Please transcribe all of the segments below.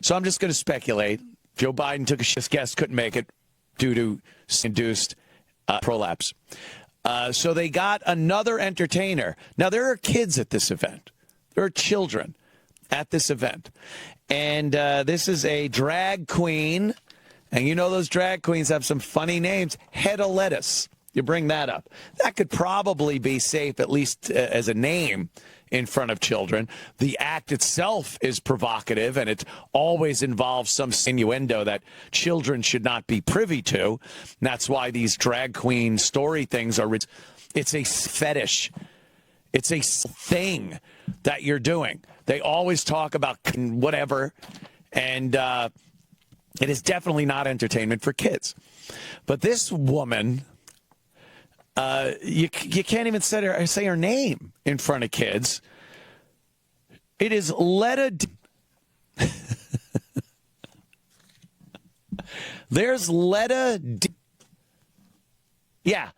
So I'm just going to speculate. Joe Biden took a shit. This guest couldn't make it due to induced prolapse. So they got another entertainer. Now, there are kids at this event. There are children at this event. And this is a drag queen. And you know those drag queens have some funny names. Head of lettuce. You bring that up. That could probably be safe, at least as a name, in front of children. The act itself is provocative, and it always involves some innuendo that children should not be privy to. And that's why these drag queen story things are. It's a fetish. It's a thing that you're doing. They always talk about whatever, and it is definitely not entertainment for kids. But this woman, you can't even say her name in front of kids. It is Letta. There's Letta. Yeah.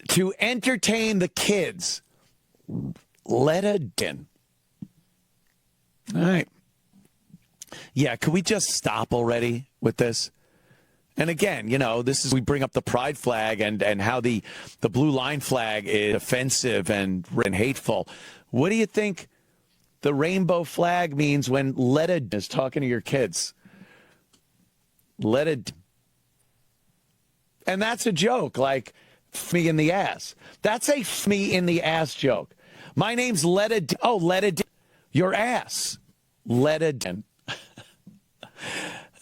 To entertain the kids. Letta Din. All right. Yeah, could we just stop already with this? And again, you know, this is, we bring up the pride flag and how the blue line flag is offensive and hateful. What do you think the rainbow flag means when Letta is talking to your kids? Letta. And that's a joke, like me in the ass. That's a me in the ass joke. My name's Letta. Oh, Letta. Your ass. Letta.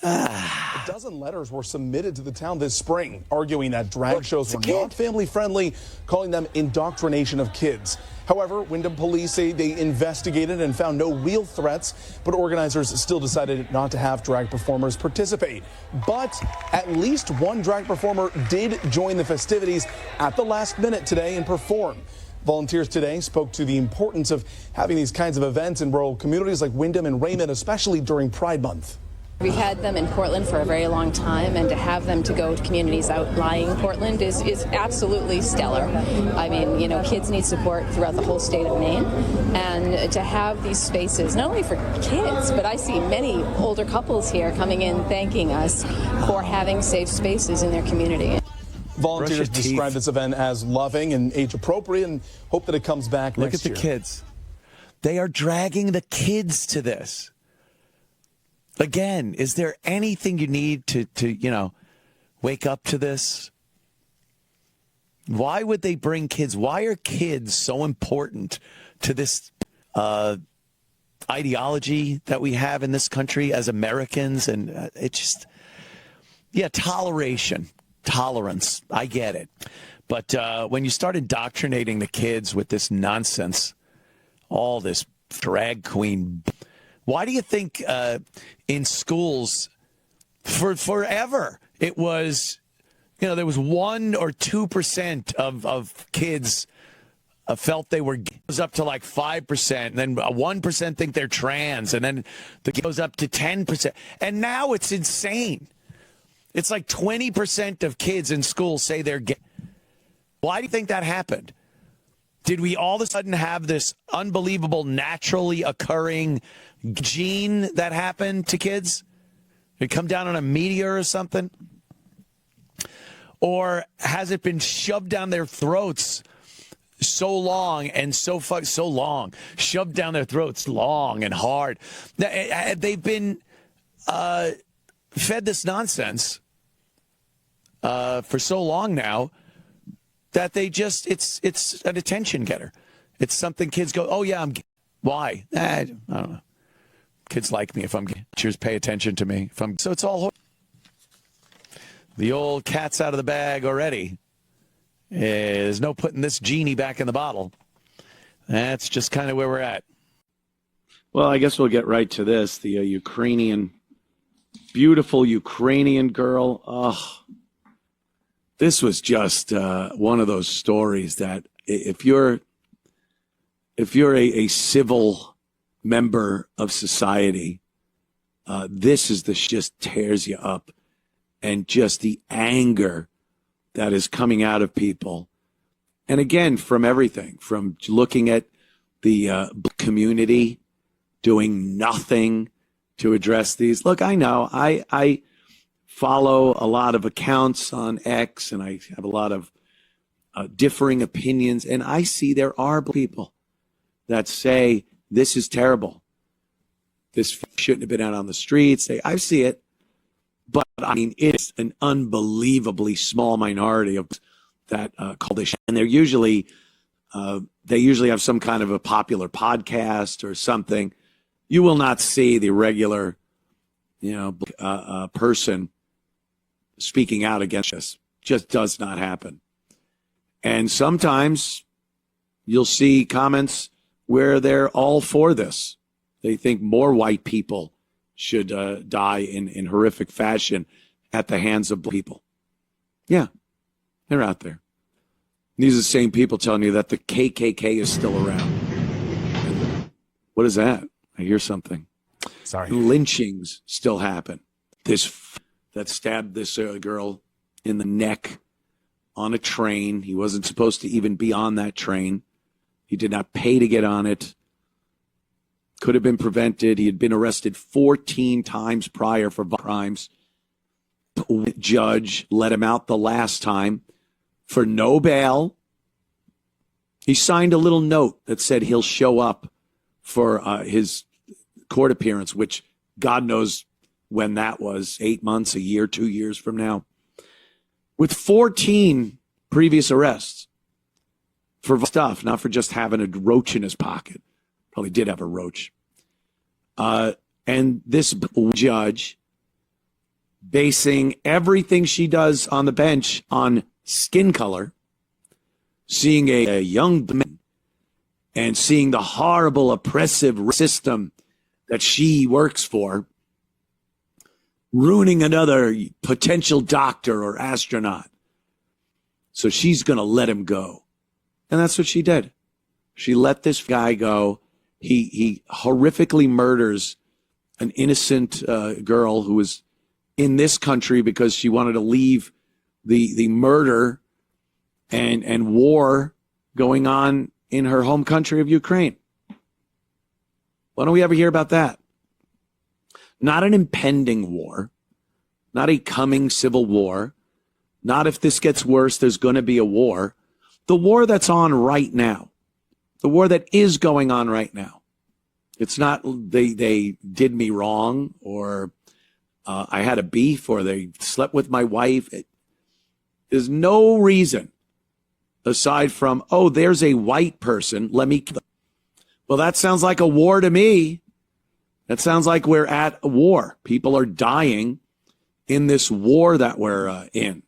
A dozen letters were submitted to the town this spring, arguing that drag shows were not family-friendly, calling them indoctrination of kids. However, Windham police say they investigated and found no real threats, but organizers still decided not to have drag performers participate. But at least one drag performer did join the festivities at the last minute today and perform. Volunteers today spoke to the importance of having these kinds of events in rural communities like Windham and Raymond, especially during Pride Month. We've had them in Portland for a very long time, and to have them to go to communities outlying Portland is absolutely stellar. I mean, you know, kids need support throughout the whole state of Maine, and to have these spaces, not only for kids, but I see many older couples here coming in thanking us for having safe spaces in their community. Volunteers describe this event as loving and age-appropriate and hope that it comes back next year. Look at the kids. They are dragging the kids to this. Again, is there anything you need to you know, wake up to this? Why would they bring kids? Why are kids so important to this ideology that we have in this country as Americans? And it just, yeah, tolerance. I get it. But when you start indoctrinating the kids with this nonsense, all this drag queen, why do you think in schools for forever it was, you know, there was 1 or 2% of kids felt they were, goes up to like 5%, and then 1% think they're trans, and then it goes up to 10%. And now it's insane. It's like 20% of kids in school say they're gay. Why do you think that happened? Did we all of a sudden have this unbelievable naturally occurring gene that happened to kids? Did it come down on a meteor or something? Or has it been shoved down their throats so long and so long, shoved down their throats long and hard? They've been fed this nonsense for so long now that they just, it's an attention getter. It's something kids go, oh yeah, I'm gay. Why? I don't know. Kids like me if I'm gay. Teachers pay attention to me if I'm, so it's all, the old cat's out of the bag already. There's no putting this genie back in the bottle. That's just kind of where we're at. Well, I guess we'll get right to this. The beautiful Ukrainian girl. Oh, this was just one of those stories that if you're a civil member of society, this is just tears you up, and just the anger that is coming out of people. And again, from everything, from looking at the community doing nothing to address these. Look, I know I follow a lot of accounts on X, and I have a lot of differing opinions, and I see there are people that say this is terrible. This shouldn't have been out on the streets. I see it, but I mean, it's an unbelievably small minority of that call this, and they're usually they usually have some kind of a popular podcast or something. You will not see the regular, person speaking out against this. Just does not happen. And sometimes you'll see comments where they're all for this. They think more white people should die in horrific fashion at the hands of people. Yeah, they're out there. These are the same people telling you that the KKK is still around. What is that? I hear something. Sorry. Lynchings still happen. This that stabbed this girl in the neck on a train. He wasn't supposed to even be on that train. He did not pay to get on it. Could have been prevented. He had been arrested 14 times prior for crimes. The judge let him out the last time for no bail. He signed a little note that said he'll show up for his court appearance, which God knows when that was, 8 months, a year, 2 years from now. With 14 previous arrests for stuff, not for just having a roach in his pocket. Probably did have a roach. And this judge basing everything she does on the bench on skin color, seeing a young man and seeing the horrible oppressive system that she works for, ruining another potential doctor or astronaut. So she's going to let him go. And that's what she did. She let this guy go. He horrifically murders an innocent girl who was in this country because she wanted to leave the murder and war going on in her home country of Ukraine. Why don't we ever hear about that? Not an impending war, not a coming civil war, not if this gets worse, there's going to be a war. The war that's on right now, the war that is going on right now. It's not they did me wrong or I had a beef or they slept with my wife. There's no reason aside from, oh, there's a white person, let me kill them. Well, that sounds like a war to me. That sounds like we're at a war. People are dying in this war that we're in.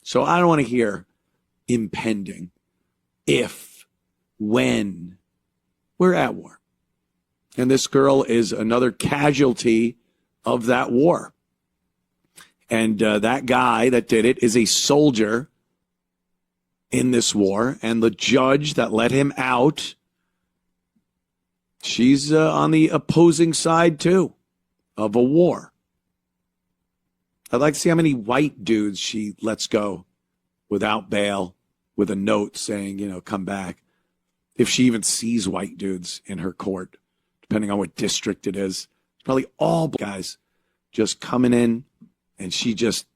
So I don't want to hear impending. If, when, we're at war. And this girl is another casualty of that war. And that guy that did it is a soldier in this war. And the judge that let him out, she's on the opposing side, too, of a war. I'd like to see how many white dudes she lets go without bail, with a note saying, come back. If she even sees white dudes in her court, depending on what district it is. Probably all guys just coming in, and she just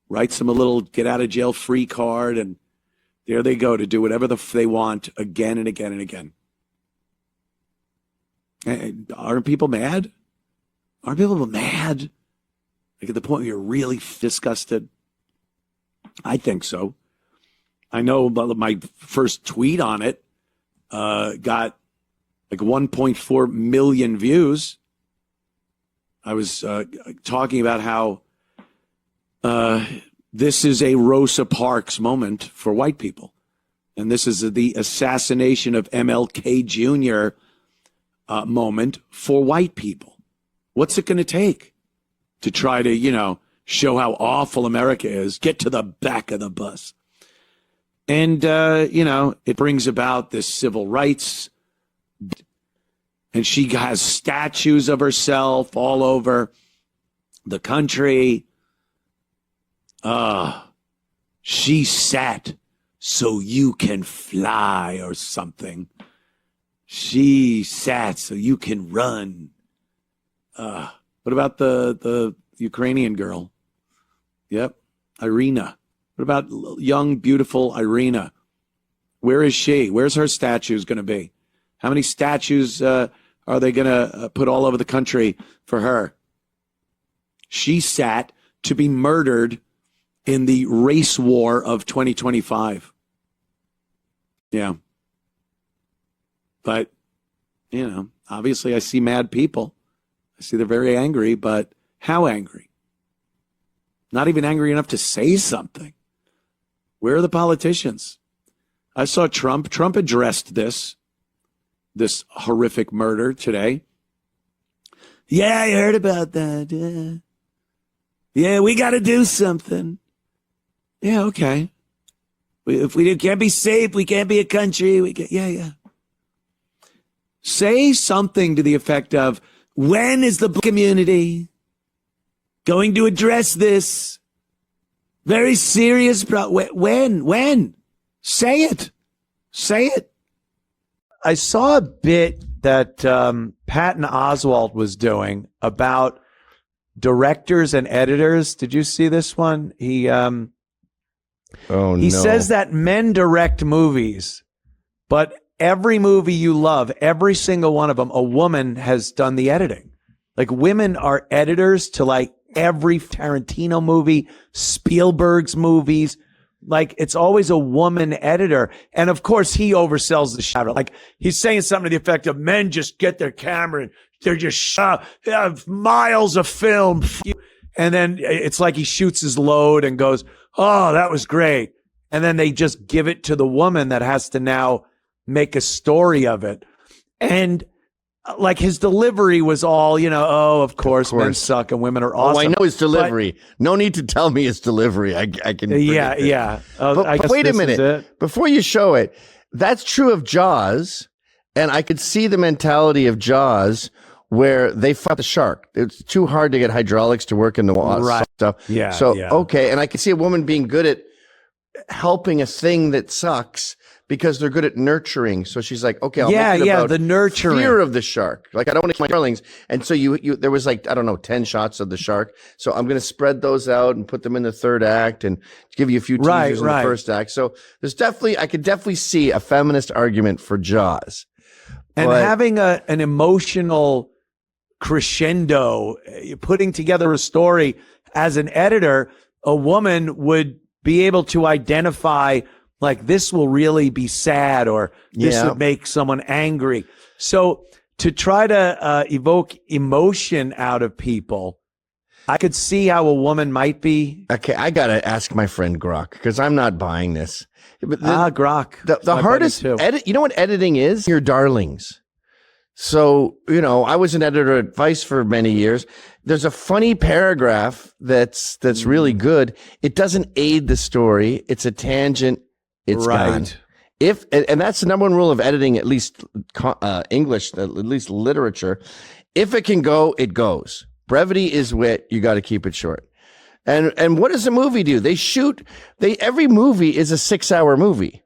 writes them a little get out of jail free card, and there they go to do whatever they want again and again and again. And aren't people mad? Aren't people mad? Like at the point where you're really disgusted? I think so. I know my first tweet on it got like 1.4 million views. I was talking about how this is a Rosa Parks moment for white people. And this is the assassination of MLK Jr. Moment for white people. What's it going to take to try to, show how awful America is? Get to the back of the bus. And, it brings about this civil rights. And she has statues of herself all over the country. She sat so you can fly or something. She sat so you can run. What about the Ukrainian girl? Yep, Irina. What about young, beautiful Irina? Where is she? Where's her statues going to be? How many statues are they going to put all over the country for her? She sat to be murdered in the race war of 2025. Yeah. But, you know, obviously I see mad people. I see they're very angry, but how angry? Not even angry enough to say something. Where are the politicians? I saw Trump. Trump addressed this horrific murder today. Yeah, I heard about that. Yeah, we got to do something. Yeah, okay. If we can't be safe, we can't be a country. Yeah. Say something to the effect of, when is the black community going to address this very serious problem? When? Say it. Say it. I saw a bit that Patton Oswalt was doing about directors and editors. Did you see this one? He says that men direct movies, but every movie you love, every single one of them, a woman has done the editing. Like, women are editors to like every Tarantino movie, Spielberg's movies. Like, it's always a woman editor. And of course, he oversells the shadow. Like, he's saying something to the effect of, men just get their camera and they're just miles of film. And then it's like he shoots his load and goes, oh, that was great. And then they just give it to the woman that has to now make a story of it. And like, his delivery was all, of course, men suck and women are awesome. Oh, I know his delivery. No need to tell me his delivery. I can. Yeah. But wait a minute. Before you show it, that's true of Jaws. And I could see the mentality of Jaws where they fought the shark. It's too hard to get hydraulics to work in the water stuff. Yeah. So, okay. And I can see a woman being good at helping a thing that sucks because they're good at nurturing. So she's like, okay, I'll make it about the nurturing. Fear of the shark. Like, I don't want to kill my darlings. And so there was like, I don't know, 10 shots of the shark. So I'm going to spread those out and put them in the third act and give you a few teasers in the first act. So I could definitely see a feminist argument for Jaws. And having an emotional crescendo, putting together a story as an editor, a woman would be able to identify, like, this will really be sad, or this would make someone angry. So to try to evoke emotion out of people, I could see how a woman might be. Okay, I got to ask my friend Grok, because I'm not buying this. Grok. The hardest edit, you know what editing is? Your darlings. So, I was an editor at Vice for many years. There's a funny paragraph that's really good. It doesn't aid the story. It's a tangent. It's gone. And that's the number one rule of editing, at least English, at least literature. If it can go, it goes. Brevity is wit. You got to keep it short. And what does a movie do? Every movie is a 6-hour movie.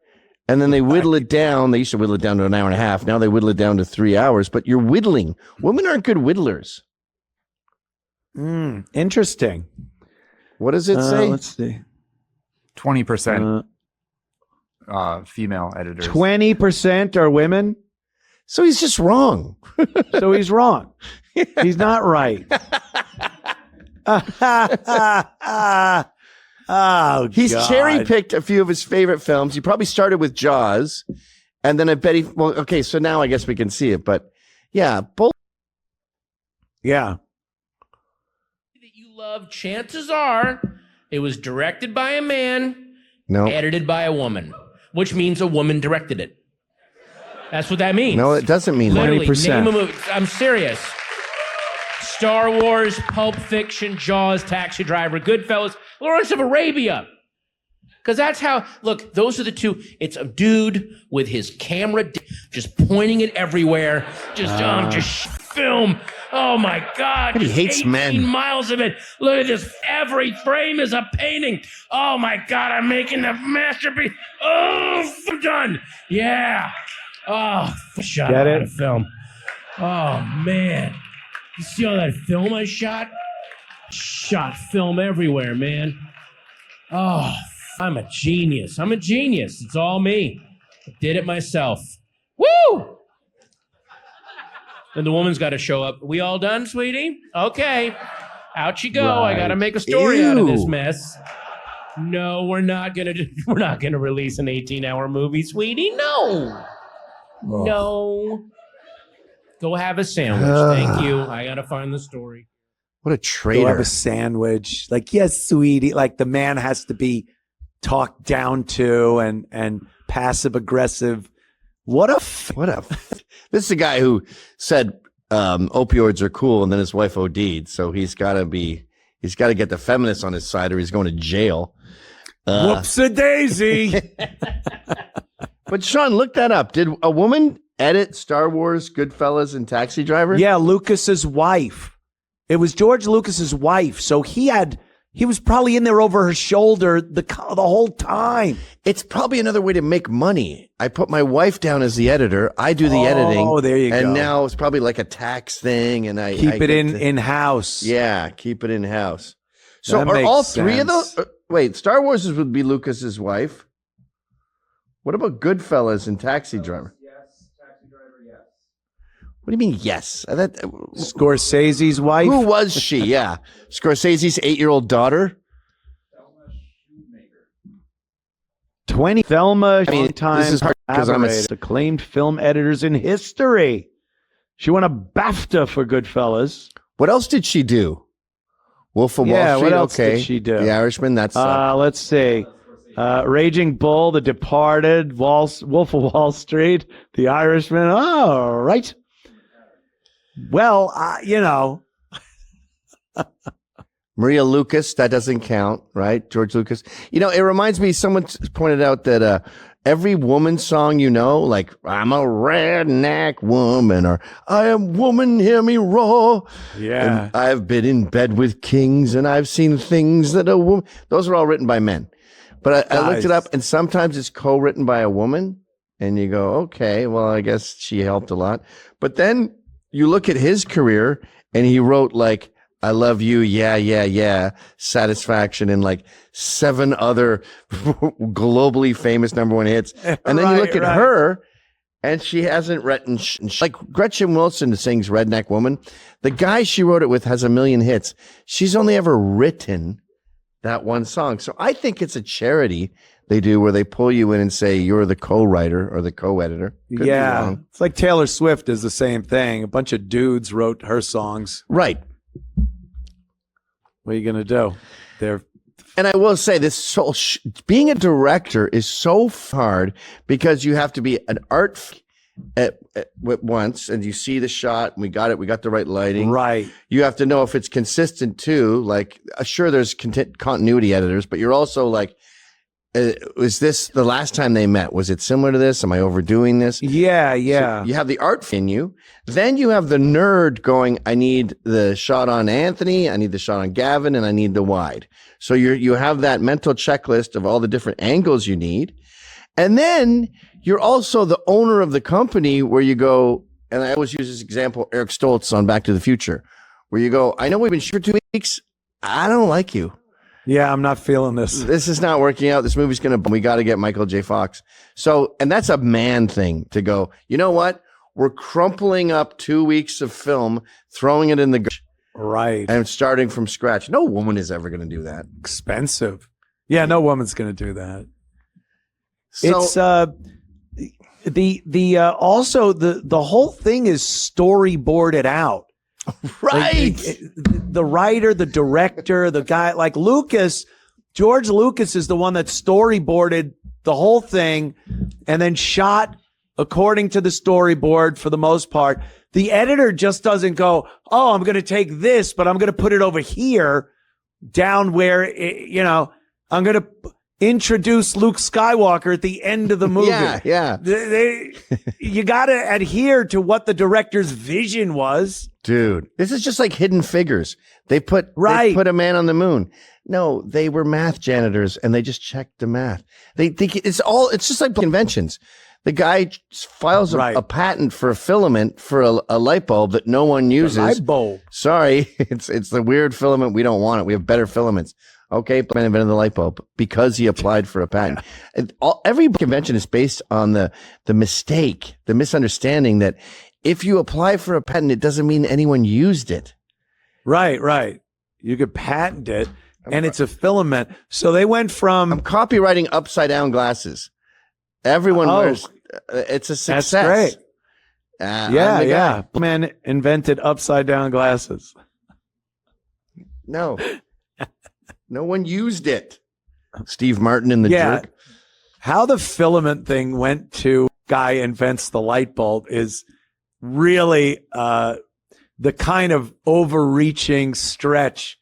And then they whittle it down. They used to whittle it down to an hour and a half. Now they whittle it down to 3 hours. But you're whittling. Women aren't good whittlers. Interesting. What does it say? Let's see. 20% female editors. 20% are women. So he's just wrong. So he's wrong. He's not right. Oh, he's God. cherry-picked a few of his favorite films. He probably started with Jaws, and then I bet okay, so now I guess we can see it, but yeah, yeah. That you love, chances are it was directed by a man, no, edited by a woman, which means a woman directed it. That's what that means. No, it doesn't mean literally, 20%. Name a movie. I'm serious. Star Wars, Pulp Fiction, Jaws, Taxi Driver, Goodfellas, Lawrence of Arabia. Because that's how, look, those are the two. It's a dude with his camera just pointing it everywhere. Just film. Oh my God. He hates 18 men. miles of it. Look at this. Every frame is a painting. Oh my God, I'm making the masterpiece. Oh, I'm done. Yeah. Oh, shut Get out it? of film. Oh man. You see all that film I shot? Shot film everywhere, man. Oh, I'm a genius. I'm a genius. It's all me. I did it myself. Woo! Then the woman's got to show up. We all done, sweetie? Okay. Out you go. Right. I got to make a story out of this Ew. mess. No, we're not gonna release an 18-hour movie, sweetie. No. No. Go have a sandwich. Thank you. I gotta find the story. What a Go traitor. have a sandwich. Like, yes, sweetie. Like the man has to be talked down to and passive aggressive. What a This is a guy who said opioids are cool, and then his wife OD'd. So he's got to get the feminists on his side, or he's going to jail. whoops-a-daisy. But Sean, look that up. Did a woman edit Star Wars, Goodfellas, and Taxi Driver? Yeah, Lucas's wife. It was George Lucas's wife. So he was probably in there over her shoulder the whole time. It's probably another way to make money. I put my wife down as the editor. I do the editing. Oh, there you go. And now it's probably like a tax thing, and I Keep it get in house. Yeah, keep it in house. So That are makes all three of sense. those? Wait, Star Wars would be Lucas's wife. What about Goodfellas and Taxi Driver? Yes, Taxi Driver, yes. What do you mean? Yes, Scorsese's wife. who was she? Yeah, Scorsese's 8-year-old daughter. 20 Thelma, I mean, time this is hard 'cause I'm a acclaimed film editors in history. She won a BAFTA for Goodfellas. What else did she do? Wolf of Yeah, Wall Street. what else okay, did she do? The Irishman. That's Let's see. Raging Bull, The Departed, Wolf of Wall Street, The Irishman. Oh, right. Well, Maria Lucas. That doesn't count, right? George Lucas. You know, it reminds me. Someone pointed out that every woman song, like "I'm a redneck woman" or "I am woman, hear me roar." Yeah. And I've been in bed with kings and I've seen things that a woman. Those are all written by men. But I looked it up, and sometimes it's co-written by a woman, and you go, okay, well, I guess she helped a lot. But then you look at his career, and he wrote like "I Love You," "Yeah, Yeah, Yeah," "Satisfaction," and like 7 other globally famous #1 hits. And then you look at her, and she hasn't written like Gretchen Wilson sings "Redneck Woman." The guy she wrote it with has 1 million hits. She's only ever written that one song. So I think it's a charity they do where they pull you in and say you're the co-writer or the co-editor. Could be wrong. It's like Taylor Swift is the same thing. A bunch of dudes wrote her songs. Right. What are you going to do? And I will say this, being a director is so hard because you have to be an art at once, and you see the shot, and we got the right lighting. Right. You have to know if it's consistent too. Like, sure, there's continuity editors, but you're also like, was this the last time they met? Was it similar to this? Am I overdoing this? Yeah. So you have the art in you. Then you have the nerd going, I need the shot on Anthony, I need the shot on Gavin, and I need the wide. So you have that mental checklist of all the different angles you need. And then you're also the owner of the company where you go, and I always use this example, Eric Stoltz on Back to the Future, where you go, I know we've been shooting for 2 weeks. I don't like you. Yeah, I'm not feeling this. This is not working out. This movie's we got to get Michael J. Fox. So, and that's a man thing to go, you know what? We're crumpling up 2 weeks of film, throwing it in the garbage, Right. and starting from scratch. No woman is ever going to do that. Expensive. Yeah, no woman's going to do that. So, It's also the whole thing is storyboarded out. right. The writer, the director, the guy like George Lucas is the one that storyboarded the whole thing and then shot according to the storyboard for the most part. The editor just doesn't go, oh, I'm going to take this, but I'm going to put it over here down where, I'm going to introduce Luke Skywalker at the end of the movie. Yeah. You got to adhere to what the director's vision was. Dude, this is just like Hidden Figures. They put a man on the moon. No, they were math janitors and they just checked the math. They think it's just like conventions. The guy files a patent for a filament for a light bulb that no one uses. Light bulb. Sorry, it's the weird filament. We don't want it. We have better filaments. Okay, but invented the light bulb because he applied for a patent. And every convention is based on the mistake, the misunderstanding that if you apply for a patent, it doesn't mean anyone used it. Right. You could patent it, and it's a filament. So they went from... I'm copywriting upside down glasses. Everyone wears... It's a success. That's great. Yeah. Man invented upside down glasses. No one used it. Steve Martin in the jerk. How the filament thing went to guy invents the light bulb is really the kind of overreaching stretch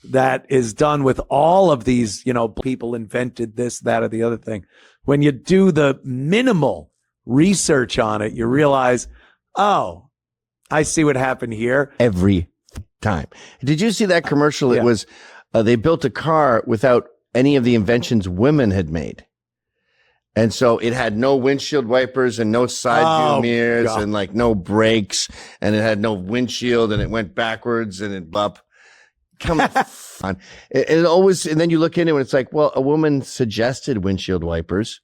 that is done with all of these, people invented this, that, or the other thing. When you do the minimal research on it, you realize, oh, I see what happened here. Every time. Did you see that commercial? It was, they built a car without any of the inventions women had made. And so it had no windshield wipers and no side view mirrors and like no brakes, and it had no windshield, and it went backwards and it up. Come on. It always, and then you look into it and it's like, well, a woman suggested windshield wipers,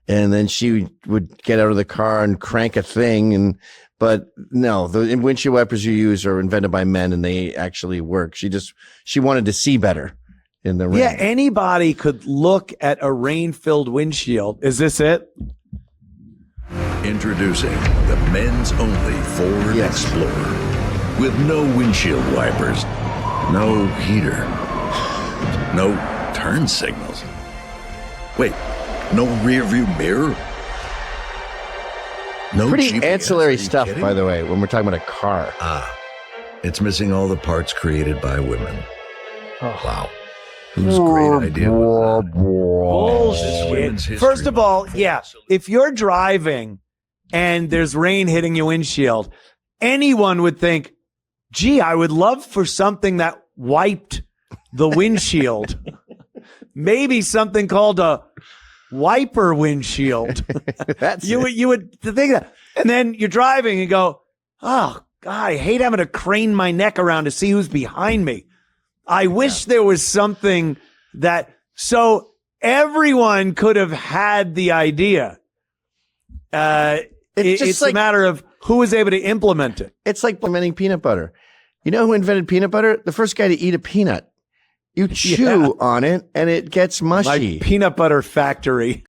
and then she would get out of the car and crank a thing. But no, the windshield wipers you use are invented by men and they actually work. She wanted to see better in the rain. Yeah, anybody could look at a rain-filled windshield. Is this it? Introducing the men's only Ford Explorer with no windshield wipers, no heater, no turn signals. Wait, no rear view mirror? No pretty GPS. ancillary stuff, by the way, when we're talking about a car. It's missing all the parts created by women. Wow. Whose great idea was that? Bullshit. First of all, if you're driving and there's rain hitting your windshield, anyone would think, gee, I would love for something that wiped the windshield. Maybe something called a wiper windshield. That's you would think that. And then you're driving and go, oh, God, I hate having to crane my neck around to see who's behind me. I wish there was something so everyone could have had the idea. It's a matter of who was able to implement it. It's like implementing peanut butter. You know who invented peanut butter? The first guy to eat a peanut. You chew on it and it gets mushy. Like peanut butter factory.